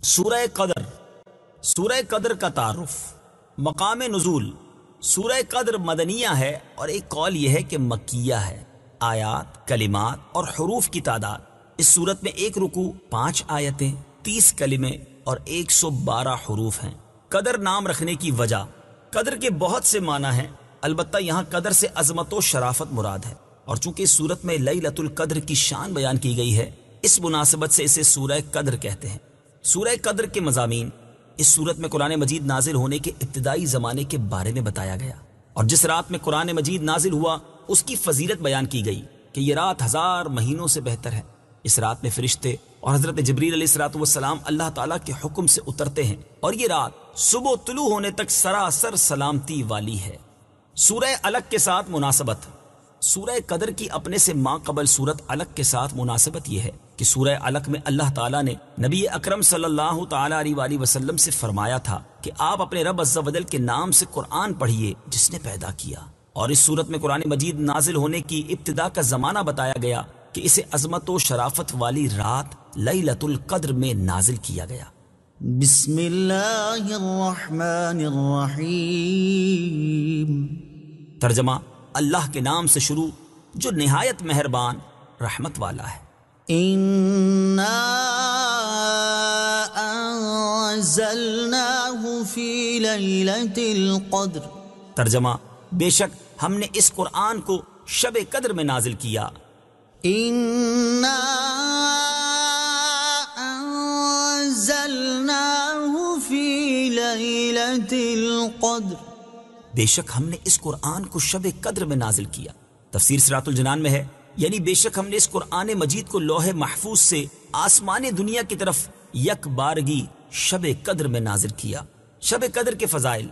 سورہ قدر، سورہ قدر کا تعارف، مقام نزول۔ سورہ قدر مدنیہ ہے اور ایک قول یہ ہے کہ مکیہ ہے۔ آیات، کلمات اور حروف کی تعداد، اس صورت میں 1 رکوع، 5 آیتیں، 30 کلمے اور 112 حروف ہیں۔ قدر نام رکھنے کی وجہ، قدر کے بہت سے معنی ہیں، البتہ یہاں قدر سے عظمت و شرافت مراد ہے، اور چونکہ اس صورت میں لیلۃ القدر کی شان بیان کی گئی ہے، اس مناسبت سے اسے سورہ قدر کہتے ہیں۔ سورہ قدر کے مضامین، اس صورت میں قرآن مجید نازل ہونے کے ابتدائی زمانے کے بارے میں بتایا گیا، اور جس رات میں قرآن مجید نازل ہوا اس کی فضیلت بیان کی گئی کہ یہ رات 1000 مہینوں سے بہتر ہے۔ اس رات میں فرشتے اور حضرت جبریل علیہ السلام اللہ تعالیٰ کے حکم سے اترتے ہیں، اور یہ رات صبح طلوع ہونے تک سراسر سلامتی والی ہے۔ سورہ علق کے ساتھ مناسبت، سورہ قدر کی اپنے سے ماں قبل سورت علق کے ساتھ مناسبت یہ ہے کہ سورہ علق میں اللہ تعالیٰ نے نبی اکرم صلی اللہ تعالیٰ علیہ وآلہ وسلم سے فرمایا تھا کہ آپ اپنے رب عز و جل کے نام سے قرآن پڑھیے جس نے پیدا کیا، اور اس صورت میں قرآن مجید نازل ہونے کی ابتدا کا زمانہ بتایا گیا کہ اسے عظمت و شرافت والی رات لیلۃ القدر میں نازل کیا گیا۔ بسم اللہ الرحمن الرحیم۔ ترجمہ، اللہ کے نام سے شروع جو نہایت مہربان رحمت والا ہے۔ اِنَّا أَنزَلْنَاهُ فِي لَيْلَةِ الْقَدْرِ۔ ترجمہ، بے شک ہم نے اس قرآن کو شب قدر میں نازل کیا۔ اِنَّا أَنزَلْنَاهُ فِي لَيْلَةِ الْقَدْرِ۔ بے شک ہم نے اس قرآن کو شب قدر میں نازل کیا۔ تفسیر صراط الجنان میں ہے، یعنی بے شک ہم نے اس قرآن مجید کو لوح محفوظ سے آسمان دنیا کی طرف یک بارگی شب قدر میں نازل کیا۔ شب قدر کے فضائل،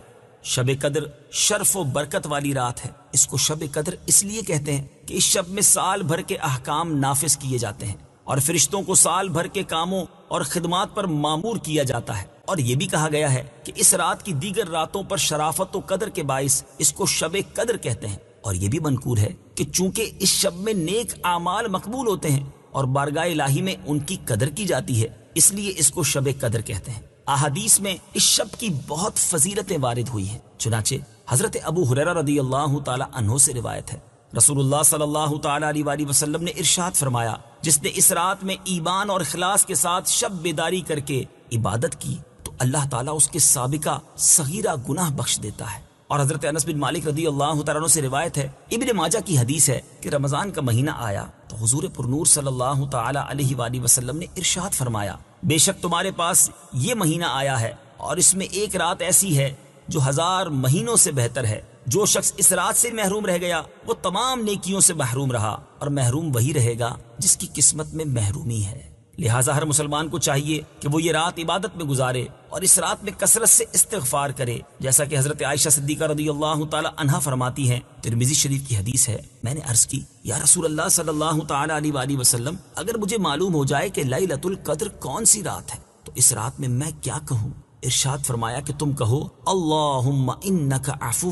شب قدر شرف و برکت والی رات ہے۔ اس کو شب قدر اس لیے کہتے ہیں کہ اس شب میں سال بھر کے احکام نافذ کیے جاتے ہیں، اور فرشتوں کو سال بھر کے کاموں اور خدمات پر مامور کیا جاتا ہے، اور یہ بھی کہا گیا ہے کہ اس رات کی دیگر راتوں پر شرافت و قدر کے باعث اس کو شب قدر کہتے ہیں، اور یہ بھی منقول ہے کہ چونکہ اس شب میں نیک اعمال مقبول ہوتے ہیں اور بارگاہ الہی میں ان کی قدر کی جاتی ہے، اس لیے اس کو شب قدر کہتے ہیں۔ احادیث میں اس شب کی بہت فضیلتیں وارد ہوئی ہیں، چنانچہ حضرت ابو ہریرہ رضی اللہ تعالی عنہ سے روایت ہے، رسول اللہ صلی اللہ تعالی علیہ وآلہ وسلم نے ارشاد فرمایا، جس نے اس رات میں ایمان اور اخلاص کے ساتھ شب بیداری کر کے عبادت کی تو اللہ تعالیٰ اس کے سابقہ صغیرہ گناہ بخش دیتا ہے۔ اور حضرت انس بن مالک رضی اللہ تعالیٰ عنہ سے روایت ہے، ابن ماجہ کی حدیث ہے کہ رمضان کا مہینہ آیا تو حضور پرنور صلی اللہ تعالی علیہ وآلہ وسلم نے ارشاد فرمایا، بے شک تمہارے پاس یہ مہینہ آیا ہے اور اس میں ایک رات ایسی ہے جو 1000 مہینوں سے بہتر ہے۔ جو شخص اس رات سے محروم رہ گیا وہ تمام نیکیوں سے محروم رہا، اور محروم وہی رہے گا جس کی قسمت میں محرومی ہے۔ لہٰذا ہر مسلمان کو چاہیے کہ وہ یہ رات عبادت میں گزارے اور اس رات میں کثرت سے استغفار کرے، جیسا کہ حضرت عائشہ صدیقہ رضی اللہ تعالی عنہا فرماتی ہیں، ترمذی شریف کی حدیث ہے، میں نے عرض کی، یا رسول اللہ صلی اللہ تعالی علیہ وآلہ وسلم، اگر مجھے معلوم ہو جائے کہ لیلۃ القدر کون سی رات ہے تو اس رات میں میں کیا کہوں؟ ارشاد فرمایا کہ تم کہو، اللہم انک عفو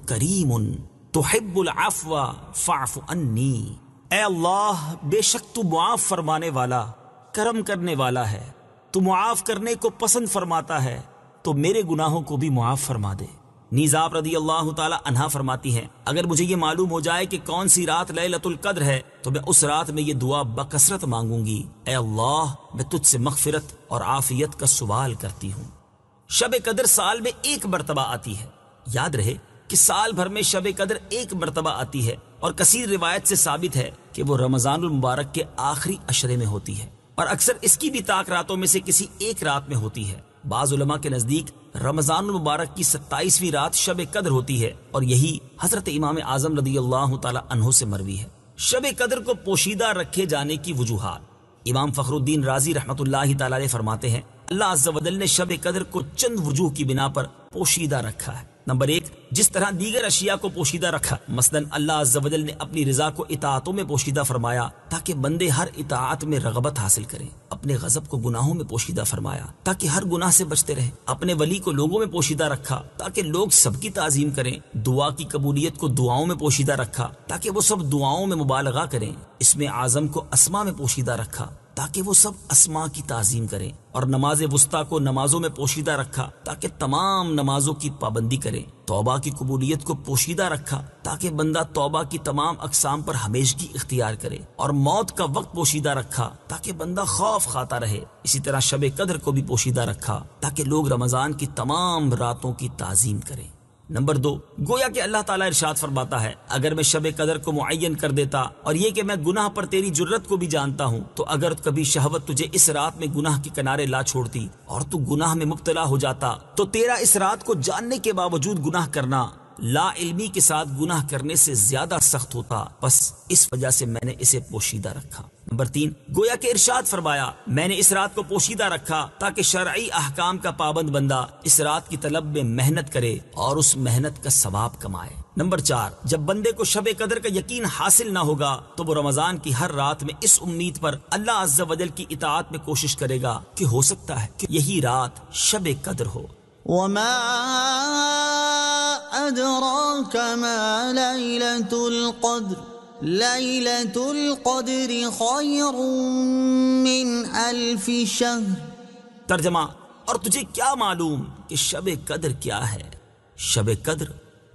کریم تحب العفو فاعف عنی۔ اے اللہ، بے شک تو معاف فرمانے والا، کرم کرنے والا ہے، تو معاف کرنے کو پسند فرماتا ہے، تو میرے گناہوں کو بھی معاف فرما دے۔ نیز آپ رضی اللہ تعالی عنہا فرماتی ہیں، اگر مجھے یہ معلوم ہو جائے کہ کون سی رات لیلۃ القدر ہے تو میں اس رات میں یہ دعا بکثرت مانگوں گی، اے اللہ، میں تجھ سے مغفرت اور عافیت کا سوال کرتی ہوں۔ شب قدر سال میں 1 مرتبہ آتی ہے۔ یاد رہے کہ سال بھر میں شب قدر 1 مرتبہ آتی ہے، اور کثیر روایت سے ثابت ہے کہ وہ رمضان المبارک کے آخری عشرے میں ہوتی ہے، اور اکثر اس کی بھی طاق راتوں میں سے کسی ایک رات میں ہوتی ہے۔ بعض علماء کے نزدیک رمضان المبارک کی 27ویں رات شب قدر ہوتی ہے، اور یہی حضرت امام اعظم رضی اللہ تعالی عنہ سے مروی ہے۔ شب قدر کو پوشیدہ رکھے جانے کی وجوہات، امام فخر الدین رازی رحمۃ اللہ تعالی علیہ فرماتے ہیں، اللہ عز و جل نے شب قدر کو چند وجوہ کی بنا پر پوشیدہ رکھا ہے۔ نمبر 1، جس طرح دیگر اشیاء کو پوشیدہ رکھا، مثلا اللہ عز و جل نے اپنی رضا کو اطاعتوں میں پوشیدہ فرمایا تاکہ بندے ہر اطاعت میں رغبت حاصل کریں، اپنے غضب کو گناہوں میں پوشیدہ فرمایا تاکہ ہر گناہ سے بچتے رہیں، اپنے ولی کو لوگوں میں پوشیدہ رکھا تاکہ لوگ سب کی تعظیم کریں، دعا کی قبولیت کو دعاؤں میں پوشیدہ رکھا تاکہ وہ سب دعاؤں میں مبالغہ کریں، اسم اعظم کو اسما میں پوشیدہ رکھا تاکہ وہ سب اسماء کی تعظیم کریں، اور نماز وسطیٰ کو نمازوں میں پوشیدہ رکھا تاکہ تمام نمازوں کی پابندی کریں، توبہ کی قبولیت کو پوشیدہ رکھا تاکہ بندہ توبہ کی تمام اقسام پر ہمیشگی اختیار کرے، اور موت کا وقت پوشیدہ رکھا تاکہ بندہ خوف کھاتا رہے، اسی طرح شب قدر کو بھی پوشیدہ رکھا تاکہ لوگ رمضان کی تمام راتوں کی تعظیم کریں۔ نمبر 2، گویا کہ اللہ تعالیٰ ارشاد فرماتا ہے اگر میں شب قدر کو معین کر دیتا اور یہ کہ میں گناہ پر تیری جرت کو بھی جانتا ہوں، تو اگر کبھی شہوت تجھے اس رات میں گناہ کے کنارے لا چھوڑتی اور تو گناہ میں مبتلا ہو جاتا، تو تیرا اس رات کو جاننے کے باوجود گناہ کرنا لا علمی کے ساتھ گناہ کرنے سے زیادہ سخت ہوتا، بس اس وجہ سے میں نے اسے پوشیدہ رکھا۔ نمبر 3، گویا کہ ارشاد فرمایا میں نے اس رات کو پوشیدہ رکھا تاکہ شرعی احکام کا پابند بندہ اس رات کی طلب میں محنت کرے اور اس محنت کا ثواب کمائے۔ نمبر 4، جب بندے کو شب قدر کا یقین حاصل نہ ہوگا تو وہ رمضان کی ہر رات میں اس امید پر اللہ عز و جل کی اطاعت میں کوشش کرے گا کہ ہو سکتا ہے کہ یہی رات شب قدر ہو۔ وما أدراك ما ليلة القدر ليلة القدر خير من 1000 شهر۔ ترجمہ، اور تجھے کیا معلوم کہ شب قدر کیا ہے؟ شب قدر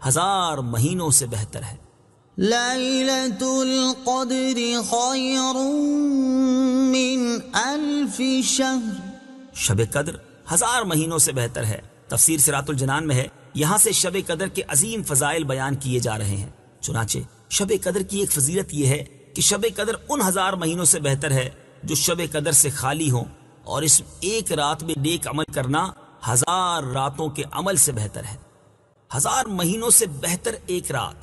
1000 مہینوں سے بہتر ہے۔ ليلة القدر خير من 1000 شهر۔ شب قدر 1000 مہینوں سے بہتر ہے۔ تفسیر صراط الجنان میں ہے، یہاں سے شب قدر کے عظیم فضائل بیان کیے جا رہے ہیں۔ چنانچہ شب قدر کی ایک فضیلت یہ ہے کہ شب قدر ان 1000 مہینوں سے بہتر ہے جو شب قدر سے خالی ہوں، اور اس ایک رات میں نیک عمل کرنا 1000 راتوں کے عمل سے بہتر ہے۔ 1000 مہینوں سے بہتر ایک رات۔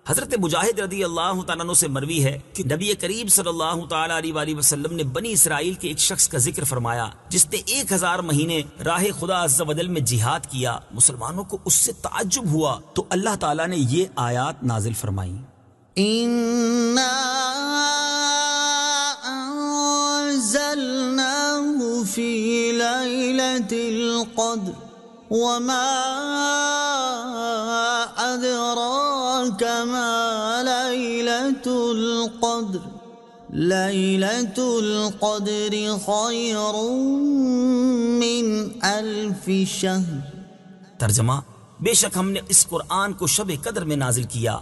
حضرت مجاہد رضی اللہ تعالیٰ عنہ سے مروی ہے کہ نبی کریم صلی اللہ تعالیٰ علیہ وآلہ وسلم نے بنی اسرائیل کے ایک شخص کا ذکر فرمایا جس نے 1000 مہینے راہ خدا عز و جل میں جہاد کیا۔ مسلمانوں کو اس سے تعجب ہوا تو اللہ تعالیٰ نے یہ آیات نازل فرمائیں، إنا أنزلناه في ليلة القدر وما أدراك ما ليلة القدر ليلة القدر خير من 1000 شهر۔ ترجمہ، بے شک ہم نے اس قرآن کو شب قدر میں نازل کیا،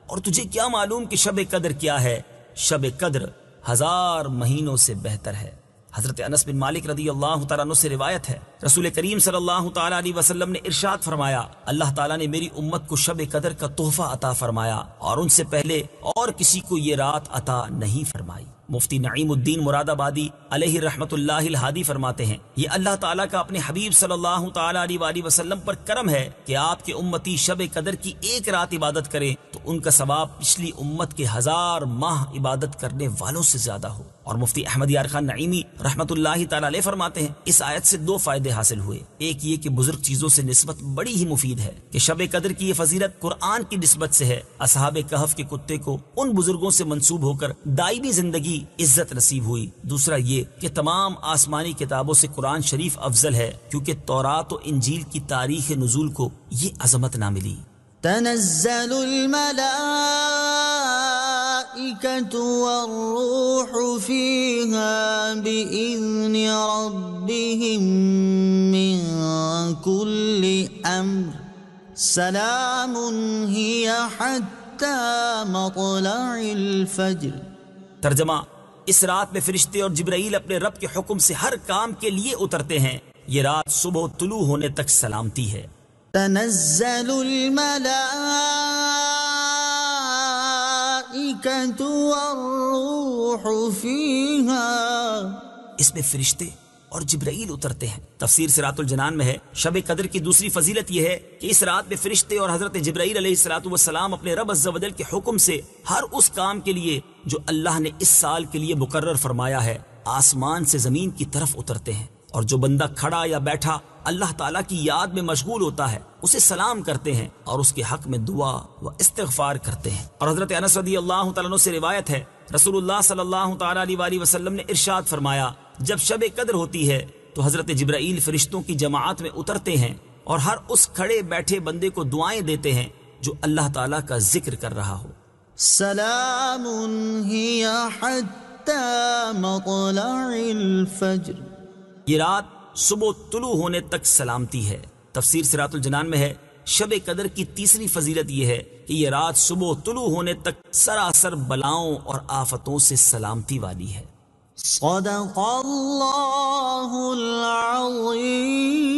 اور تجھے کیا معلوم کہ شب قدر کیا ہے؟ شب قدر 1000 مہینوں سے بہتر ہے۔ حضرت انس بن مالک رضی اللہ تعالیٰ عنہ سے روایت ہے، رسول کریم صلی اللہ تعالیٰ علیہ وسلم نے ارشاد فرمایا اللہ تعالیٰ نے میری امت کو شب قدر کا تحفہ عطا فرمایا، اور ان سے پہلے اور کسی کو یہ رات عطا نہیں فرمائی۔ مفتی نعیم الدین مراد آبادی علیہ رحمت اللہ الہادی فرماتے ہیں یہ اللہ تعالیٰ کا اپنے حبیب صلی اللہ تعالیٰ علیہ وآلہ وسلم پر کرم ہے کہ آپ کے امتی شب قدر کی ایک رات عبادت کریں تو ان کا ثواب پچھلی امت کے 1000 ماہ عبادت کرنے والوں سے زیادہ ہو۔ اور مفتی احمد یار خان نعیمی رحمت اللہ تعالیٰ علیہ فرماتے ہیں اس آیت سے 2 فائدے حاصل ہوئے۔ ایک یہ کہ بزرگ چیزوں سے نسبت بڑی ہی مفید ہے کہ شب قدر کی یہ فضیلت قرآن کی نسبت سے ہے۔ اصحاب کہف کے کتے کو ان بزرگوں سے منسوب ہو کر دائمی زندگی عزت نصیب ہوئی۔ دوسرا یہ کہ تمام آسمانی کتابوں سے قرآن شریف افضل ہے کیونکہ تورات و انجیل کی تاریخ نزول کو یہ عظمت نہ ملی۔ تنزل الملائكة والروح فيها بإذن ربهم من كل أمر سلام هي حتى مطلع الفجر۔ ترجمہ، اس رات میں فرشتے اور جبرائیل اپنے رب کے حکم سے ہر کام کے لیے اترتے ہیں۔ یہ رات صبح طلوع ہونے تک سلامتی ہے۔ تنزل الملائكة والروح فيها، اس میں فرشتے اور جبرائیل اترتے ہیں۔ تفسیر صراط الجنان میں ہے شب قدر کی دوسری فضیلت یہ ہے کہ اس رات میں فرشتے اور حضرت جبرائیل علیہ السلام اپنے رب عز و جل کے حکم سے ہر اس کام کے لیے جو اللہ نے اس سال کے لیے مقرر فرمایا ہے آسمان سے زمین کی طرف اترتے ہیں، اور جو بندہ کھڑا یا بیٹھا اللہ تعالیٰ کی یاد میں مشغول ہوتا ہے اسے سلام کرتے ہیں اور اس کے حق میں دعا و استغفار کرتے ہیں۔ اور حضرت انس رضی اللہ تعالیٰ عنہ سے روایت ہے رسول اللہ صلی اللہ تعالیٰ علیہ وآلہ وسلم نے ارشاد فرمایا جب شب قدر ہوتی ہے تو حضرت جبرائیل فرشتوں کی جماعت میں اترتے ہیں اور ہر اس کھڑے بیٹھے بندے کو دعائیں دیتے ہیں جو اللہ تعالیٰ کا ذکر کر رہا ہو۔ سلام هي حتى مطلع الفجر. یہ رات صبح طلوع ہونے تک سلامتی ہے. تفسیر صراط الجنان میں ہے شب قدر کی تیسری فضیلت یہ ہے کہ یہ رات صبح طلوع ہونے تک سراسر بلاؤں اور آفتوں سے سلامتی والی ہے. صدق اللہ العظیم.